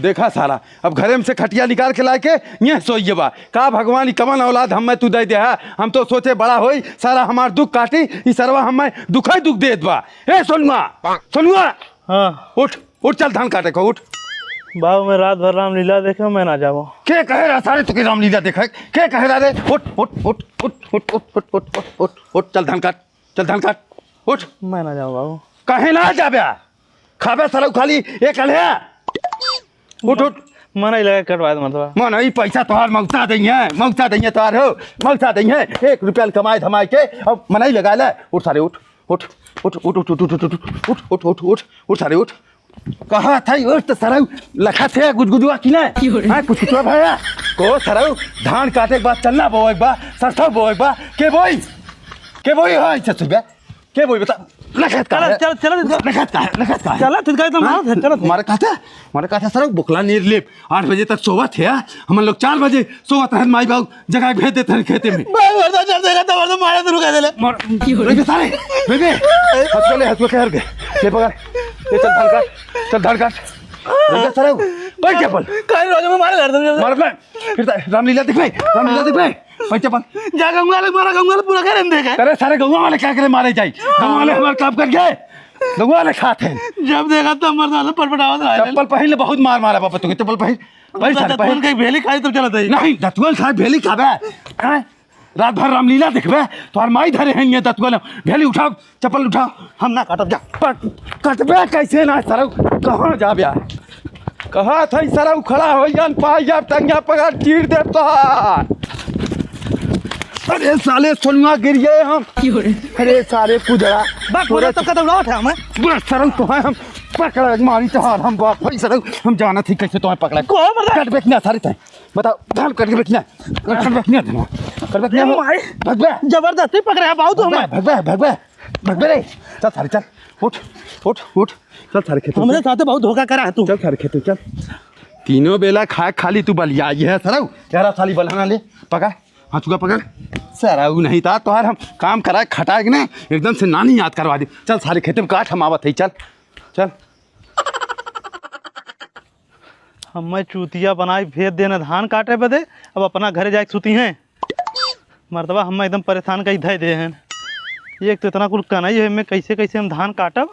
देखा सारा अब घरे में से खटिया निकाल के लाके ये सोइए बा का भगवान कमन औलाद हम तू दे दे है। हम तो सोचे बड़ा होई सारा हमार दुख काटी ई सरवा हम दुख देत बा। ए सोनुआ सोनुआ हाँ उठ उठ चल धान काटे को उठ। बाबू मैं रात भर रामलीला देखे मैं ना जाऊँ। के कहे रहा सारे तुके रामलीला देखे के कहे रहा रे उठ उठ उठ उठ उठ उठ उठ उठ उठ उठ उठ चल धान काट उठ। मैं ना जाऊँ बाबू। कहे ना जाबे खाबे सारा खाली एक अलहे उठ उठ। मन ही लगा कटवा दे मतलब मन ई पैसा तोहार मौसा देंगे तोहार हो मौसा देंगे 1 रुपया कमाए धमाए के अब मन ही लगा ले। उठ सारे उठ उठ उठ उठ उठ उठ उठ उठ उठ उठ उठ उठ उठ सारे उठ। कहा था उठ तो सरऊ लखा थे गुजगुजुआ की ना कुछ तो भैया को सरऊ धान काटे के बाद चलना बोए बा सरसों बोए बा के बोई है अच्छा सुबह के बोई बता लखत का चल चल लखत का चल तिनका तो चल मारे कहता सर बुखला नीर लेप 8 बजे तक सोवत है। हम लोग 4 बजे सोवत है माई बाबू जगह भेज देते हैं खेते में चल देगा तो मारे तो रुका दे सारे बेबे हंस के हर गए ले पकड़ ये चल धान काट सर कोई चप्पल कहीं रोज में मार फिर रामलीला दिख भाई चप्पल जा गंगा वाले पूरा घर देखे अरे सारे गंगा वाले क्या करे मारे जाए गंगा वाले हमारे काम कर गए गंगा वाले खाते हैं जब देखा तो मर्दाना पटपटावा चप्पल पहले बहुत मारा पापा तुके चप्पल पहन सारे पहन कहीं भेली खाई तो चलता नहीं दतुअल खाए भेली खाबे रात भर रामलीला देखबे तोहर माई धरे हैं ये दतुअल भेली उठाओ चप्पल उठाओ हम ना काटब जा कटबे कैसे ना सर कहाँ जाबे कहा था सर खड़ा हो जान पाई जा टंगा पकड़ चीर दे तोहार। अरे साले सोनुआ गिर गए हम अरे सारे पुजड़ा पूरा तो कदम लौट है हमें बस सर तो है हम पकड़ मारी तोहार हम बाप भाई सर हम जाना थी कैसे तुम्हें पकड़ा को कट बेचना सारे थे बताओ धान कट के बेचना भगवे जबरदस्ती पकड़े है बाबू तो हमें भगवे रे चल सारे चल उठ उठ उठ चल सारे खेत हमारे साथ बहुत धोखा करा है तू चल सारे खेत चल तीनों बेला खाए खाली तू बलिया ये है सर यारा साली बलहाना ले पकड़ हाथुआ पकड़ सर नहीं था तो हम काम कराए खटाए ना एकदम से नानी याद करवा दी। चल सारे खेते में काट हम आवत है चल चल हमें चूतिया बनाई भेज देना धान काटे बदे अब अपना घरे जाके सुती हैं मर्तबा हम एकदम परेशान कही धै दे हैं एक तो इतना कुल कनाई है मैं कैसे हम धान काटब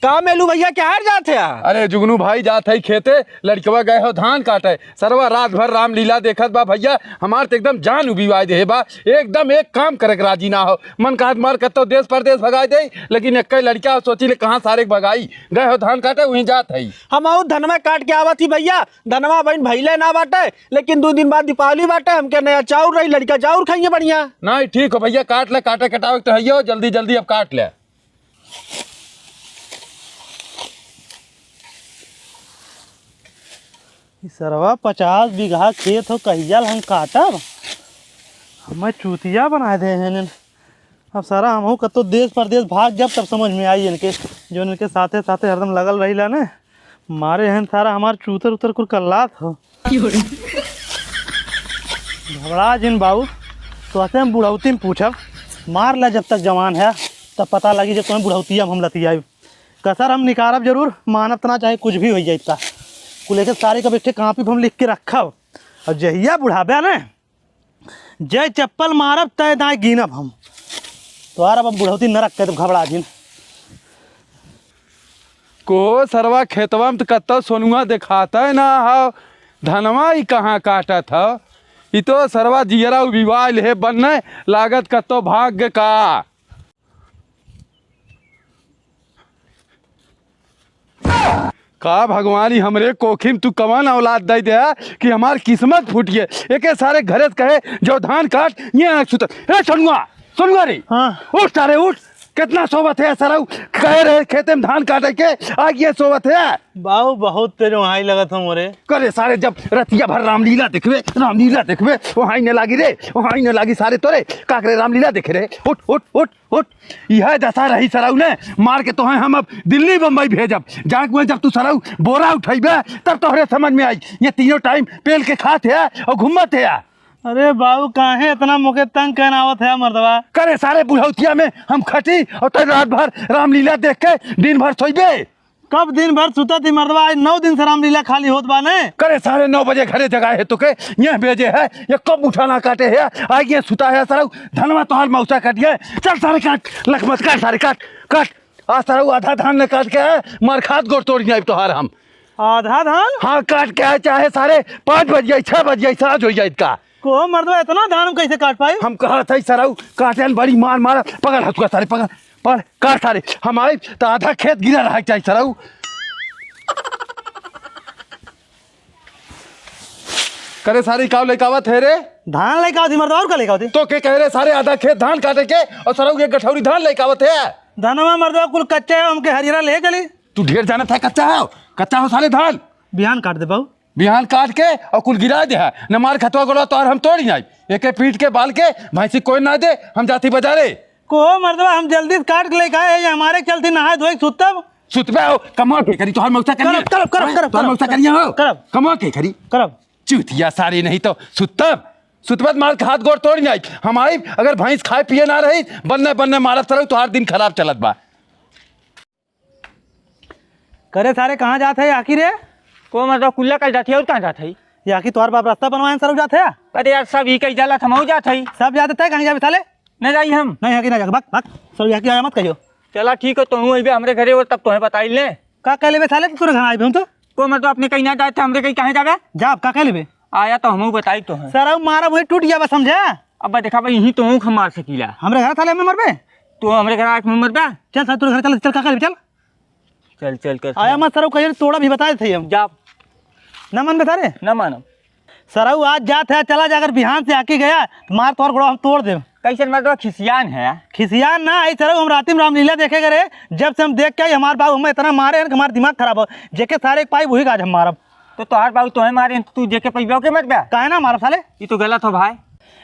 का मेलू भैया क्या हार जाते हैं। अरे जुगनू भाई जात है खेते लड़कवा गए हो धान काटे सरवा रात भर रामलीला देखत बा भैया हमार तो एकदम जान उबीवाई दे बा एकदम एक काम करे राजी ना हो मन कहत मार कतो देश परदेश भगाई दे लेकिन एक लड़का सोची ले कहाँ सारे भगाई गए हो धान काटे वहीं जात है। हम धनवा काट के आवत ही भैया धनवा बहन भैले ना बाटे लेकिन 2 दिन बाद दीपावली बाटे हमके नया चाउर रही लड़का चाउर खाइए बढ़िया नहीं ठीक हो भैया काट ले काटे कटावे तो है जल्दी जल्दी अब काट ले। सरवा 50 बीघा खेत हो कहिया हम काटब हमें चूतिया बना दे हैं अब सारा हम कतो देश परदेश भाग जब तब समझ में आई इनके जो इनके साथे साथे हरदम लगल रही ला ने मारे हैं सारा हमारे चूतर उतर कुल कल्लात हो घबरा जिन बाबू तो ऐसे हम बुढ़ौती में पूछब मार ला जब तक जवान है तब पता लगी जब तुम्हें बुढ़ौतिया हम लतिया कसर हम निकारब जरूर मानब तना चाहे कुछ भी हो जाता कुल एक सारे का बैठे कापी पर हम लिख के रखब और जहिया बुढ़ाबे ना जय चप्पल मारब तय दाएँ गिनब हम तो यार अब बुढ़ौती न रखते तो घबरा जिन को सरवा खेतवा में तो कत्तो सोनुआ दिखाता है ना हो धनवा ही कहाँ काटा था ये तो सरवा जियरा विवाह है बनने लागत कत्तो भाग्य का का भगवानी हमरे कोखिम तू कमान औलाद दे दे कि हमार किस्मत फूटिए एक सारे घरे कहे जो धान काट ये सुतर सुनुआ रे हाँ उठ सारे उठ कितना सोबत है सर कह रहे खेते में धान काटे के आग ये सोबत है बाबू बहुत तेरे वहाँ लगा था मोरे करे सारे जब रतिया भर रामलीला देखबे वहाँ न लागी रे वहाँ न लागी सारे तोरे का करे रामलीला देखे रे उठ उठ उठ उठ यह दशा रही सराऊ ने मार के तो है हम अब दिल्ली बम्बई भेजब जाक में जब तू सराऊ बोरा उठेबे तब तोहरे समझ में आई ये तीनों टाइम पेल के खात है और घूमत है अरे बाबू काहे इतना मुके तंग कहना आवत है मर्दवा। करे सारे बुढ़ौतिया में हम खटी और तो रात भर रामलीला देख के दिन भर सोइबे। कब दिन भर सुता थी मर्दवा, आज 9 दिन से रामलीला खाली होत बा ने। करे सारे 9 बजे घरे जगाए है तो के ये भेजे है ये कब उठाना काटे है आज ये सुता है सारा धनवा तोहार मौसा काट गए। चल सारे काट लखमत काट सारे काट काट आज सारा आधा धान ने काट के है मार खाद गोड़ तोड़ जाए तोहार हम आधा धान हाँ काट के आए चाहे सारे 5 बज जाए 6 बज जाए साज हो जाए का को मर्दवा इतना धान हम कैसे काट पाए। हम कहा था सराऊ काटे बड़ी मार मारा पकड़ हथुआ सारे पकड़ पकड़ काट सारे हम आए तो आधा खेत गिरा रहा चाहिए सराऊ। करे सारी काव लेकावत है रे धान लेके आओ थी मर्दवा और का लेके आओ थी तो के कह रहे सारे आधा खेत धान काटे के और सराऊ एक गठौरी धान लेकावत है। धानवा मर्दवा कुल कच्चे है हमके हरियरा ले चली। तू ढेर जाना था कच्चा हो सारे धान बिहान काट दे बाबू। बिहान काट के और कुल गिरा दे है न मार खतवा गोला तो और हम तोड़ जाए एक पीट के बाल के भैंसी कोई ना दे हम जाती बाजारे को मर्दवा हम जल्दी से काट के लेके आए हमारे चलती नहाए धोए सुतब सुतबे हो कमा के करी तोहर मौसा करिए तोहर मौसा करिए हो करब कमा के करी करब चूतिया सारी नहीं तो सुतबत मार के हाथ गोड़ तोड़ जाए हम आई अगर भैंस खाए पिए ना रही बनने बनने मारत रहो तो हर दिन खराब चलत बा। करे सारे कहाँ जाते है आखिर रे को मतलब कुल्ला कल जाती है और कहाँ जात है। या कि तोहर बाप रास्ता बनवाए सर जाते है। अरे यार सब ही कई जाला थमाऊ जात है सब जाते थे कहीं जाबे साले न जाई हम नहीं है कि ना जा भाग भाग सब या कि आया मत कहियो। चला ठीक है तुम अभी हमरे घरे और तब तुम्हें बताई ले का कह लेबे साले तू घर आए हम तो को मतलब अपने कहीं ना जाए थे हमरे कहीं कहाँ जावे जा का कह लेबे आया तो हम बताई तो है सर अब मारा वही टूट गया बस समझा। अब देखा भाई यही तो हम मार सकीला हमरे घर साले में मरबे तो हमरे घर आठ नंबर पे चल सर तू घर चल चल का कह लेबे चल चल चल कर आया मत सर कहियो तोड़ा भी बता देते हम जा ना मन बता रे न मानो सर आज जात है चला जा अगर बिहान से आके गया तो मार तोड़ गोड़ा हम तोड़ दे। कैसे मतलब खिसियान है खिसियान ना आई सर हम रात में रामलीला देखे गए जब से हम देख के आई हमारे बाबू हमें इतना मारे हैं कि हमारा दिमाग खराब हो जेके सारे एक पाई वही गाज हम मारब तो तोहार बाबू तुम्हें मारे तू जेके पैबा के मत बा काहे ना मारब साले ये तो गलत हो भाई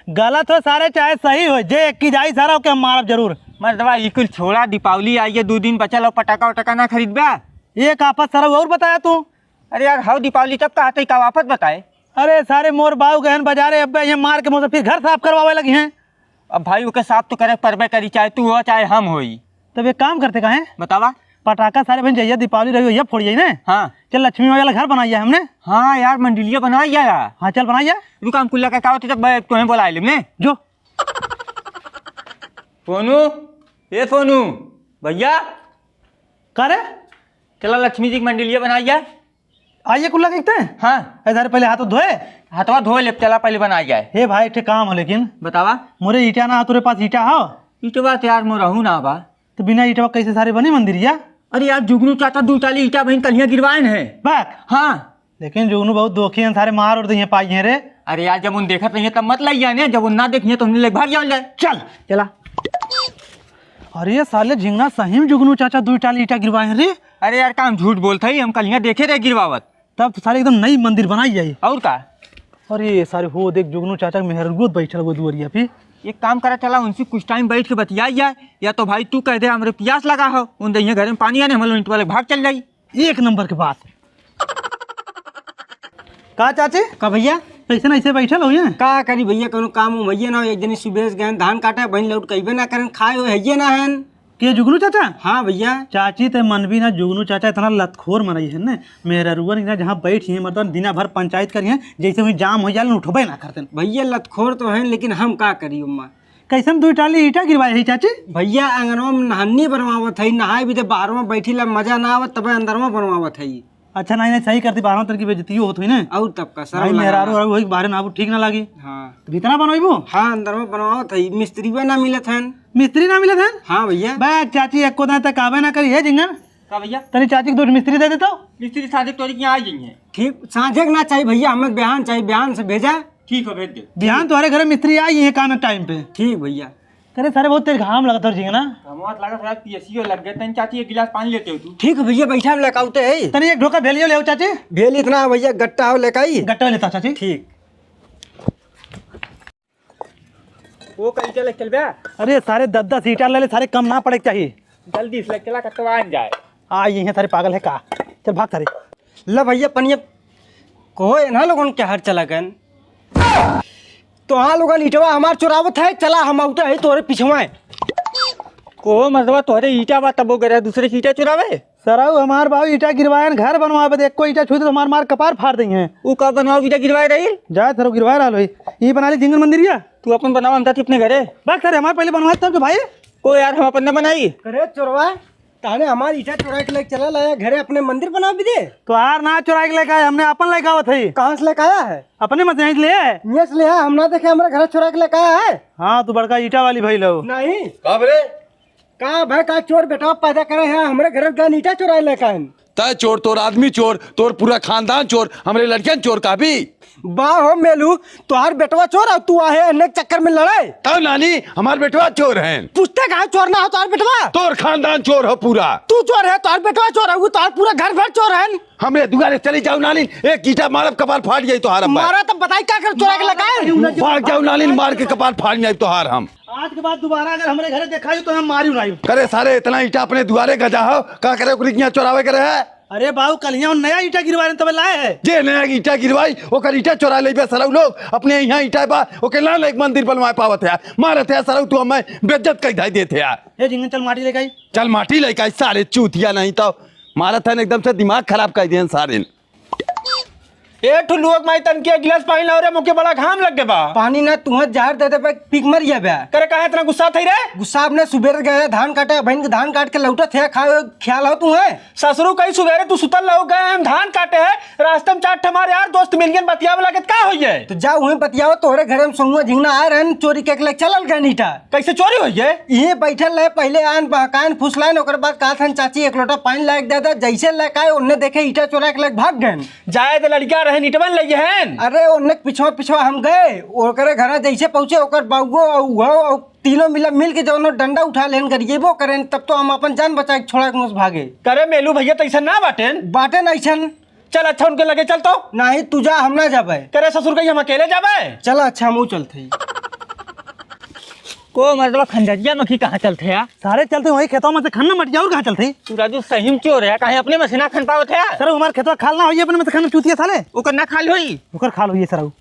गलत हो सारे चाहे सही हो जे एक की जाई सारा ओके हम मारब जरूर। मर्दवा ये कुल छोड़ा दीपावली आई है 2 दिन बचल और पटाखा वटाखा ना खरीद बा एक आफत सर और बताया तू। अरे यार हाउ दीपावली तब कहा था का वापस बताए अरे सारे मोर बाबू गहन बाजारे अब ये मार के मुझे फिर घर साफ करवावे लगी हैं। अब भाई ओके साफ तो करे परबे करी चाहे तू हो चाहे हम होई तब एक काम करते कहें बतावा पटाखा सारे बहन जाइए दीपावली रही हो फोड़िए ना। हाँ चल लक्ष्मी वाला घर बनाइए हमने। हाँ यार मंडिलिया बनाई यार हाँ चल बनाइए रुका हम कुल्ला का क्या होता जब तुम्हें बुला ले जो फोनू ये फोनू भैया करे चला लक्ष्मी जी की मंडिलिया बनाई आइए कुल्ला देखते हैं। हाँ ऐसा पहले हाथ धोए हाथवा धो ले चला पहले बनाई जाए हे भाई एक काम हो लेकिन बतावा मोरे ईटा ना तेरे पास ईटा हो ईटो बात यार मैं रहूँ ना बा तो बिना ईटा कैसे सारे बने मंदिर या। अरे यार जुगनू चाचा 2 टाली ईटा बहन कलियाँ गिरवाए है बाक हाँ लेकिन जुगनू बहुत दोखी हैं सारे मार और दिए पाई हैं रे। अरे यार जब उन देखत नहीं है तब मत लाई जाए जब उन ना देखिए तो हमने ले भाग जाओ जाए चल चला। अरे साले झिंगना सही में जुगनू चाचा 2 टाली ईटा गिरवाए हैं रे। अरे यार काम झूठ बोलता ही हम कलियाँ देखे रहे गिरवावत तब तो सारे एकदम नई मंदिर बनाई जाए। और का अरे सारे हो देख जुगनू चाचा मेहरगोद बैठल वो दुआरिया पे। एक काम करा चला उनसे कुछ टाइम बैठ के बतियाई जाए या तो भाई तू कह दे हमरे प्यास लगा हो उन दहिया घर में पानी आने हम लोग वाले भाग चल जाई। एक नंबर के बात का चाची का भैया ऐसे ना ऐसे बैठल हो ये का करी भैया कोनो काम हो भैया ना एक दिन सुबह गए धान काटे बहन लौट कहीं ना करन खाए हो है ना है के जुगनू चाचा। हाँ भैया चाची ते मन भी ना जुगनू चाचा इतना लतखोर मनई है ना मेरा रुआ ना जहाँ बैठी है मतलब दिना भर पंचायत करी है जैसे वही जाम हो जाए उठबे ना करते भैया लतखोर तो है लेकिन हम का करी उम्मा कैसे 2 टाली ईटा गिरवाए है चाची। भैया आंगनवा में नहानी बनवावत है नहाए भी तो बाहर में बैठी ला मजा ना आवत तब अंदर में बनवावत है। अच्छा नहीं सही करती 12 तरह की बेइज्जती होत हुई ना और तब का भाई मेहरारू और वही बाहर ना ठीक ना लगी। हाँ तो भीतना बनवाइबो हाँ अंदर में बनवावत है मिस्त्री भी ना मिलत है मिस्त्री ना मिले थे। हाँ भैया बैग चाची एक को तक आवे ना करी है जिंगन का भैया तनी चाची को 2 मिस्त्री दे देता मिस्त्री शादी तोरी की आ जाइए ठीक साझे ना चाहिए भैया हमें बयान चाहिए बयान से भेजा ठीक है भेज दे बिहान तुम्हारे घर मिस्त्री आई है काम टाइम पे ठीक भैया। करे सारे बहुत तेज घाम लगता है जिंगना हमत लगा थोड़ा पीएससीओ लग गया तन चाची 1 गिलास पानी लेते हो तू ठीक है भैया बैठा लेकाउते है तनी एक ढोका भेलियो ले आओ चाची भेल इतना भैया गट्टा हो लेकाई गट्टा लेता चाची ठीक वो कल चले चल बे अरे सारे 10-10 ईटा ले ले सारे कम ना पड़े चाहिए जल्दी से चला कटवा जाए आ ये हैं सारे पागल है का चल भाग सारे ल भैया पनिया कोई ना लोगों के हर चला गन तो हाँ लोगन ईटवा हमार चुरावत है, चला हम आउटे है तोरे पिछवाए। को मतलब तोहरे ईटा बा तब वो गया दूसरे की ईटा चुरावे। सराऊ हमार बाबू ईटा गिरवायन घर बनवावे दे, कोई ईटा छूते तो हमार मार कपार फाड़ दी है। वो कब बनवाओ ईटा गिरवाए रही। जा सर गिरवा रहा लोई ये बना ली जिंगल मंदिरिया। तू अपन बनावा हम अपने घरे। बस सर हमारे पहले बनवाए तब भाई को यार हम अपन न बनाई। करे चोरवा ताने हमार ईटा चुरा के लेके चला लाया घरे, अपने मंदिर बना भी दे। तो यार ना चुरा के लेके आए, हमने अपन लेके आवत है। कहाँ से लेके आया है? अपने मत ले ये से ले आया, हम ना देखे हमारे घर चुरा के लेके आया है। हाँ तू बड़का ईटा वाली भाई लो नहीं कब रे कहाँ भाई का चोर बेटा पैदा करे हैं हमारे घर का ईटा चुरा लेके आए। तय चोर, तोर आदमी चोर, तोर पूरा खानदान चोर, हमरे लड़कियन चोर का भी। वाह हो मेलू, तुहार बेटवा चोर और तू आहे अन्य चक्कर में लड़ाई। तब नानी हमार बेटवा चोर हैं। पूछते कहाँ चोर ना हो तुहार बेटवा? तोर खानदान चोर हो पूरा। तू चोर है, तुहार बेटवा चोर है, वो तुहार पूरा घर भर चोर है। हमरे दुकाने चली जाओ नानी, एक ईटा मारब कपार फाड़ जाई तोहार। मारा तब बताई क्या कर चोरा के लगाए। भाग जाओ नानी, मार के कपार फाड़ जाई तोहार। हम आज के बाद दोबारा अगर हमारे घर देखा तो हम मारी उड़ाई। करे सारे इतना ईटा अपने दुआरे गजा हो, का करे ओकरी यहाँ चोरावे करे है। अरे बाबू कल यहाँ नया ईटा गिरवा तब लाए है। जे नया ईटा गिरवाई ओकर ईटा चोरा लेबे सरौ लोग अपने यहाँ ईटा बा ओके लाल एक मंदिर बनवाए पावत है। मारत है सरौ तू हमें बेइज्जत कई धाई देते यार। ये जिंगन चल माटी लेके आई। चल माटी लेके आई सारे चूतिया, नहीं तो मारत है एकदम से दिमाग खराब कर दिए सारे। ए ठुल्लुक माई तन के गिलास पानी लाओ रे, मुके बड़ा घाम लग के बा। पानी ना तुह जहर दे दे पे पीक मर गया बे। करे काहे इतना गुस्सा थई रे? गुस्सा अपने सुबेर गए धान काटे, बहन के धान काट के लौटा थे खाए ख्याल हो तू है। ससुरु कई सुबेरे तू सुतल रहो गए हम धान काटे है, रास्ते में चार हमारे यार दोस्त मिल गए बतिया वाला के का होई है। तो जा वहीं बतियाओ तोहरे घर में संगुआ झिंगना आए रहन चोरी के ले चलल गए नीटा। कैसे चोरी होई है? ये बैठल रहे पहले आन बहकान फुसलाइन, ओकर बाद कहा था चाची एक लोटा पानी लायक दे दे, जैसे लेके आए उन्हें देखे ईटा चोरा के लेके भाग गए। जाए तो लड़किया रहे निटवन लगे हैं। अरे उन्हें पिछवा पिछवा हम गए, ओकरे घर जैसे पहुंचे ओकर बाबू तीनों मिल के जो डंडा उठा लेन गरीबो करें, तब तो हम अपन जान बचा के छोड़ा के भागे। करे मेलू भैया तैसा ना बाटेन ऐसा चल अच्छा उनके लगे चल तो नहीं तू जा, हम ना जाबे। करे ससुर कहीं हम अकेले जाबे। चल अच्छा हम चलते को मतलब खंडरिया में कहाँ चलते हैं? सारे चलते वही खेतों में से खन्ना मट जाओ। कहाँ चलते तू राजू सही में क्यों रहा? कहीं अपने मसीना खन पावत है? सर हमारे खेतवा खालना होइए अपने में से खन्ना चूतिया साले ओकर ना खाल होई ओकर खाल होइए सर।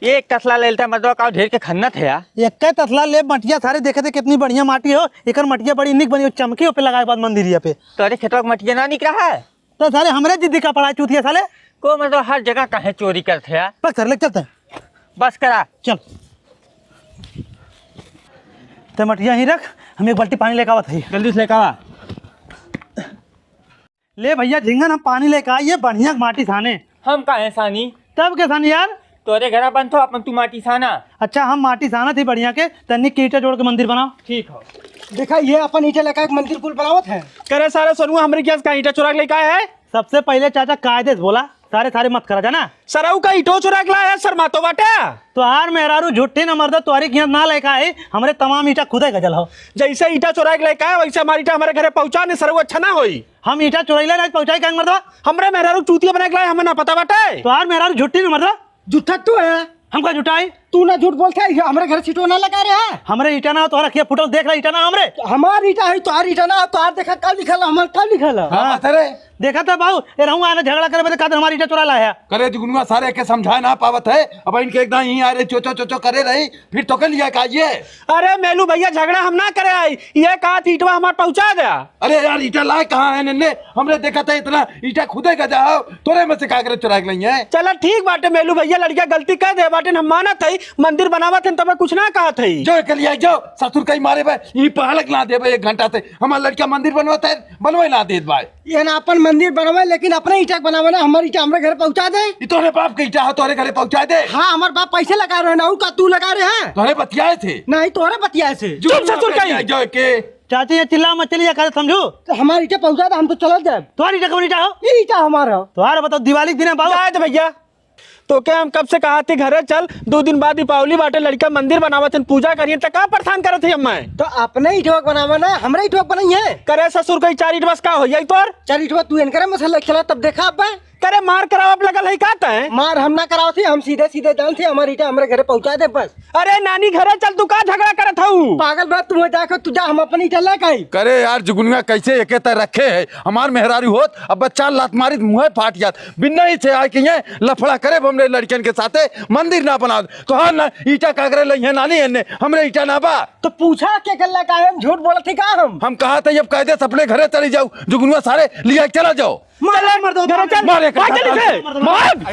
एक तसला लेलता मतलब का ढेर के खन्ना थे या एक तसला ले मटिया सारे देखे थे कितनी बढ़िया माटी हो। एक मटिया बड़ी निक बनी चमकी पे लगाए बाद मंदिरिया पे। तोरे खेतवा के मटिया ना निकला है तो सारे हमरे जिद्दी का पड़ा चूतिया साले को मतलब हर जगह कहे चोरी करते हैं। बस सर ले चलते हैं। बस करा चल तो मटिया ही रख, हम एक बाल्टी पानी लेकर आवत है। जल्दी से लेकर आ। ले भैया झिंगन हम पानी लेकर आइए बढ़िया माटी साने। हम कहे सानी तब के सानी यार तोरे घर बन तो अपन तू माटी साना। अच्छा हम माटी साना थी बढ़िया के तन्नी की ईटा जोड़ के मंदिर बनाओ। ठीक हो देखा ये अपन ईटा लगा के मंदिर कुल बनावत है। करे सारे सोनुआ हमरे गैस का ईटा चुरा के लेके आए है। सबसे पहले चाचा कायदे से बोला सारे मत करा जाना। सराऊ का ईटो चुरा के लाया है शर्मा तो बाटा। तो यार मेहरारू झुट्ठी न मर्द तुम्हारी यहाँ ना लेकर आए, हमारे तमाम ईटा खुदे गजल हो। जैसे ईटा चुरा के लेके आए वैसे हमारी ईटा हमारे घरे पहुंचा ने सराऊ अच्छा ना होई। हम ईटा चुराइले ना पहुंचाई कहेंगे मर्द। हमरे मेहरारू चूतिया बना के लाए हमें ना पता बाटे। तो यार मेहरारू झुट्ठी न मर्द झूठा तू है, हमका झुटाई तू ना झूठ बोलता है। हमारे घर सीटो ना लगा रहे हैं। हमारे ईटा ना तो रखिए फुटल देख रहा ईटा ना हमरे हमार ईटा है तोहार ईटा ना तोहार देखा का लिखल हमार का लिखल। हाँ अरे देखा था बाबू ये रहूंगा आने झगड़ा करे बदे कादर हमारी ईटा चुरा लाया है। करे दुगुनुआ सारे के समझा ना पावत है। अब इनके एकदम यहीं आ रहे चोचो चोचो करे रही फिर तो के लिया का ये। अरे मेलू भैया झगड़ा हम ना करे आई, ये कहा थी ईटवा हमारे पहुंचा दिया। अरे यार ईटा लाए कहाँ है नन्ने, हमने देखा था इतना ईटा खुदे का जाओ तोरे में से कागरे चुरा के लिए है। चलो ठीक बाटे मेलू भैया लड़किया गलती कर दे बाटे हम माना थी मंदिर बनावा थे तब कुछ ना कहा थी। जो के लिए जो ससुर कहीं मारे भाई यही पहाड़क ना दे भाई 1 घंटा से हमारा लड़का मंदिर बनवाता है बनवाई ना दे भाई। ये ना अपन मंदिर बनवाए लेकिन अपने ईटा बनावे ना हमारी ईटा हमारे घर पहुंचा दे। ये तोरे बाप के ईटा है तोरे घरे पहुंचा दे। हाँ हमारे बाप पैसे लगा रहे ना का तू लगा रहे हैं। तोरे बतियाए थे नहीं तोरे बतिया से चुप ससुर कहीं जो के चाची ये चिल्ला मत चलिए कर समझो। तो हमारी ईटा पहुंचा दे हम तो चल जाए। तुम्हारी ईटा कौन ईटा हो? ये ईटा हमारा। तो यार बताओ दिवाली के दिन है बाबू। जाए तो भैया तो क्या हम कब से कहा थे घरे चल 2 दिन बाद दीपावली बाटे लड़का मंदिर बनावा थे पूजा करिए तो का परेशान करे थे हमें। तो अपने ईटवा बनावा ना हमारे ईटवा बनाई है। करे ससुर कहीं 4 ईट बस का हो जाए तोर 4 ईटवा तू इनकरे मसाला खिला तब देखा अब करे मार करावब लगल है का तय? मार हम ना कराओ थी, हम सीधे सीधे जान थे हमारी ईटा हमारे घरे पहुंचा दे बस। अरे नानी घरे चल, तू का झगड़ा करत हूँ? पागल बात तुम जाकर तुझा हम अपनी ईटा ले गई। करे यार जुगनुआ कैसे एके तरह रखे है हमार मेहरारू होत अब बच्चा लात मारी मुँह फाट जात बिना ही थे आए कि ये लफड़ा करे हमरे लड़कियन के साथे मंदिर ना बना तो हाँ ना ईटा कागरे लइहे नानी एने हमरे ईटा ना बा। तो पूछा के गल्ला का है, हम झूठ बोला थी का हम कहा था अब कायदे से अपने घरे चली जाओ जुगनुआ सारे लिया चला जाओ चल मर दो, मारे भाग जल्दी से, भाग।